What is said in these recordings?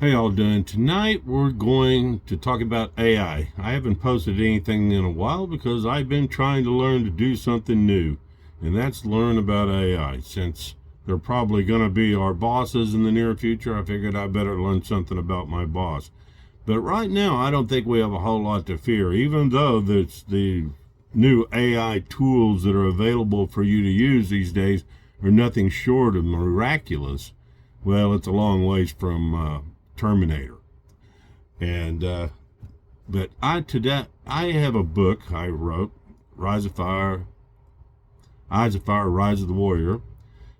How y'all doing? Tonight we're going to talk about AI. I haven't posted anything in a while because I've been trying to learn to do something new, and that's learn about AI. Since they're probably going to be our bosses in the near future, I figured I better learn something about my boss. But right now, I don't think we have a whole lot to fear, even though there's the new AI tools that are available for you to use these days are nothing short of miraculous. Well, it's a long ways from Terminator. And but I have a book I wrote, Rise of Fire, Eyes of Fire, Rise of the Warrior,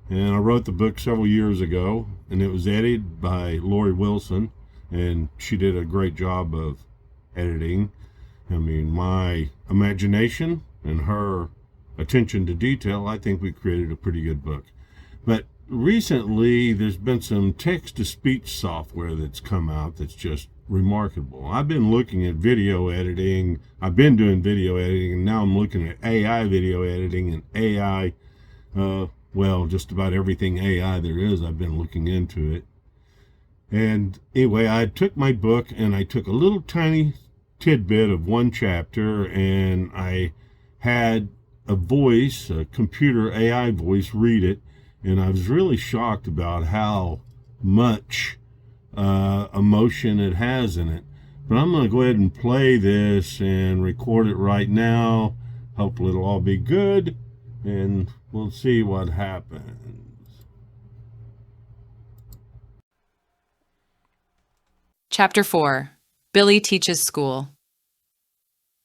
and I wrote the book several years ago, and it was edited by Lori Wilson, and she did a great job of editing. I mean, my imagination and her attention to detail, I think we created a pretty good book. But recently, there's been some text-to-speech software that's come out that's just remarkable. I've been looking at video editing. I've been doing video editing, and now I'm looking at AI video editing and AI, well, just about everything AI there is. I've been looking into it. And anyway, I took my book, and I took a little tiny tidbit of one chapter, and I had a voice, a computer AI voice, read it. And I was really shocked about how much emotion it has in it. But I'm going to go ahead and play this and record it right now. Hopefully it'll all be good, and we'll see what happens. Chapter 4. Billy Teaches School.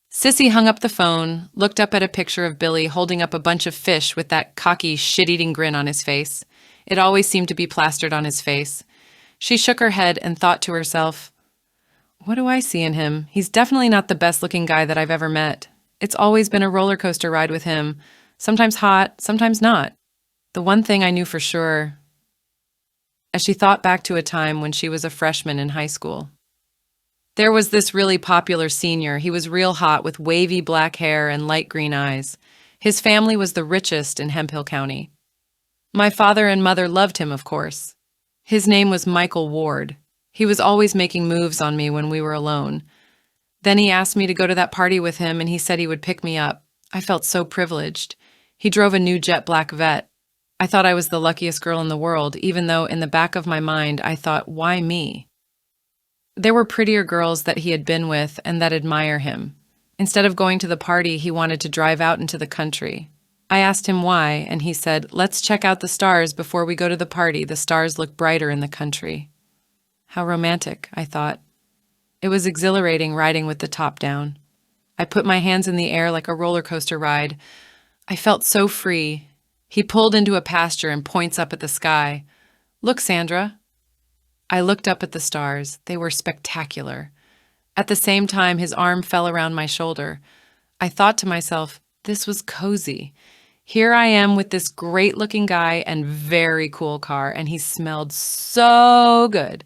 Sissy hung up the phone, looked up at a picture of Billy holding up a bunch of fish with that cocky, shit-eating grin on his face. It always seemed to be plastered on his face. She shook her head and thought to herself, "What do I see in him? He's definitely not the best-looking guy that I've ever met. It's always been a roller coaster ride with him, sometimes hot, sometimes not. The one thing I knew for sure," as she thought back to a time when she was a freshman in high school. There was this really popular senior. He was real hot with wavy black hair and light green eyes. His family was the richest in Hemphill County. My father and mother loved him, of course. His name was Michael Ward. He was always making moves on me when we were alone. Then he asked me to go to that party with him, and he said he would pick me up. I felt so privileged. He drove a new jet black Vet. I thought I was the luckiest girl in the world, even though in the back of my mind I thought, why me? There were prettier girls that he had been with and that admire him. Instead of going to the party, he wanted to drive out into the country. I asked him why, and he said, "Let's check out the stars before we go to the party. The stars look brighter in the country." How romantic, I thought. It was exhilarating riding with the top down. I put my hands in the air like a roller coaster ride. I felt so free. He pulled into a pasture and points up at the sky. "Look, Sandra." I looked up at the stars. They were spectacular. At the same time, his arm fell around my shoulder. I thought to myself, this was cozy. Here I am with this great-looking guy and very cool car, and he smelled so good.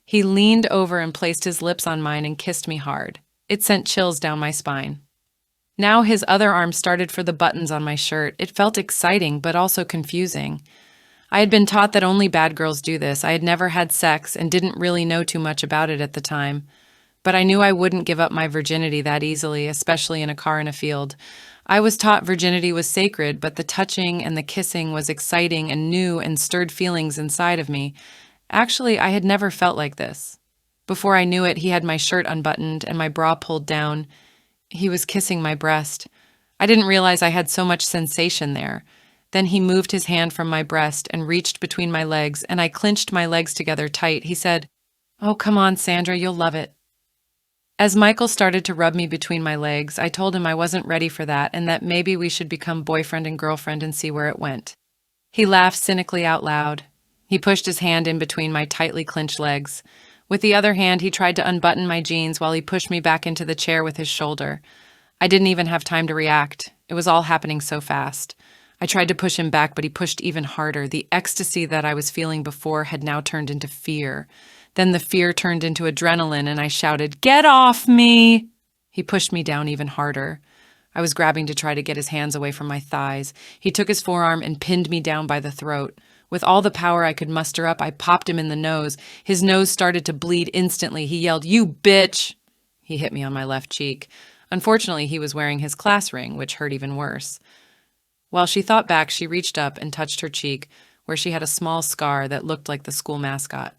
He leaned over and placed his lips on mine and kissed me hard. It sent chills down my spine. Now his other arm started for the buttons on my shirt. It felt exciting, but also confusing. I had been taught that only bad girls do this. I had never had sex and didn't really know too much about it at the time. But I knew I wouldn't give up my virginity that easily, especially in a car in a field. I was taught virginity was sacred, but the touching and the kissing was exciting and new and stirred feelings inside of me. Actually, I had never felt like this. Before I knew it, he had my shirt unbuttoned and my bra pulled down. He was kissing my breast. I didn't realize I had so much sensation there. Then he moved his hand from my breast and reached between my legs, and I clinched my legs together tight. He said, "Oh, come on, Sandra, you'll love it." As Michael started to rub me between my legs, I told him I wasn't ready for that and that maybe we should become boyfriend and girlfriend and see where it went. He laughed cynically out loud. He pushed his hand in between my tightly clinched legs. With the other hand, he tried to unbutton my jeans while he pushed me back into the chair with his shoulder. I didn't even have time to react. It was all happening so fast. I tried to push him back, but he pushed even harder. The ecstasy that I was feeling before had now turned into fear. Then the fear turned into adrenaline, and I shouted, "Get off me!" He pushed me down even harder. I was grabbing to try to get his hands away from my thighs. He took his forearm and pinned me down by the throat. With all the power I could muster up, I popped him in the nose. His nose started to bleed instantly. He yelled, "You bitch!" He hit me on my left cheek. Unfortunately, he was wearing his class ring, which hurt even worse. While she thought back, she reached up and touched her cheek, where she had a small scar that looked like the school mascot.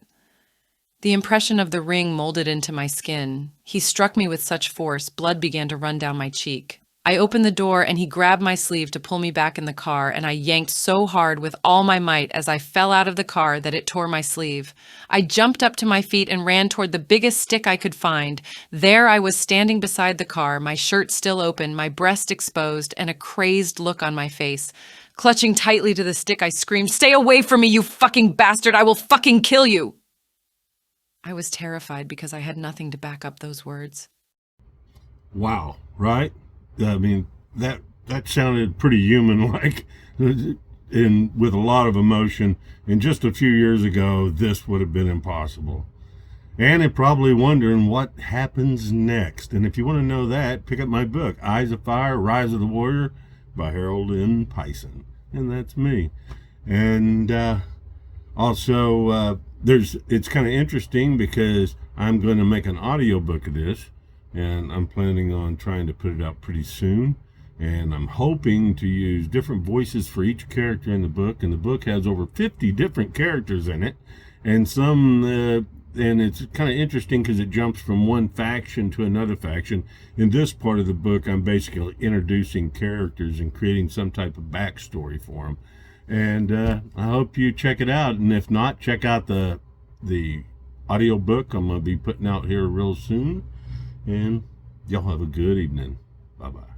The impression of the ring molded into my skin. He struck me with such force, blood began to run down my cheek. I opened the door and he grabbed my sleeve to pull me back in the car, and I yanked so hard with all my might as I fell out of the car that it tore my sleeve. I jumped up to my feet and ran toward the biggest stick I could find. There I was standing beside the car, my shirt still open, my breast exposed, and a crazed look on my face. Clutching tightly to the stick, I screamed, "Stay away from me, you fucking bastard! I will fucking kill you!" I was terrified because I had nothing to back up those words. Wow, right? I mean, that sounded pretty human-like, and with a lot of emotion. And just a few years ago, this would have been impossible. And you're probably wondering what happens next. And if you want to know that, pick up my book, Eyes of Fire, Rise of the Warrior, by Harold N. Pison. And that's me. And also, it's kind of interesting because I'm going to make an audiobook of this. And I'm planning on trying to put it out pretty soon. And I'm hoping to use different voices for each character in the book. And the book has over 50 different characters in it. And and it's kind of interesting because it jumps from one faction to another faction. In this part of the book, I'm basically introducing characters and creating some type of backstory for them. And I hope you check it out. And if not, check out the audio book I'm going to be putting out here real soon. And y'all have a good evening. Bye-bye.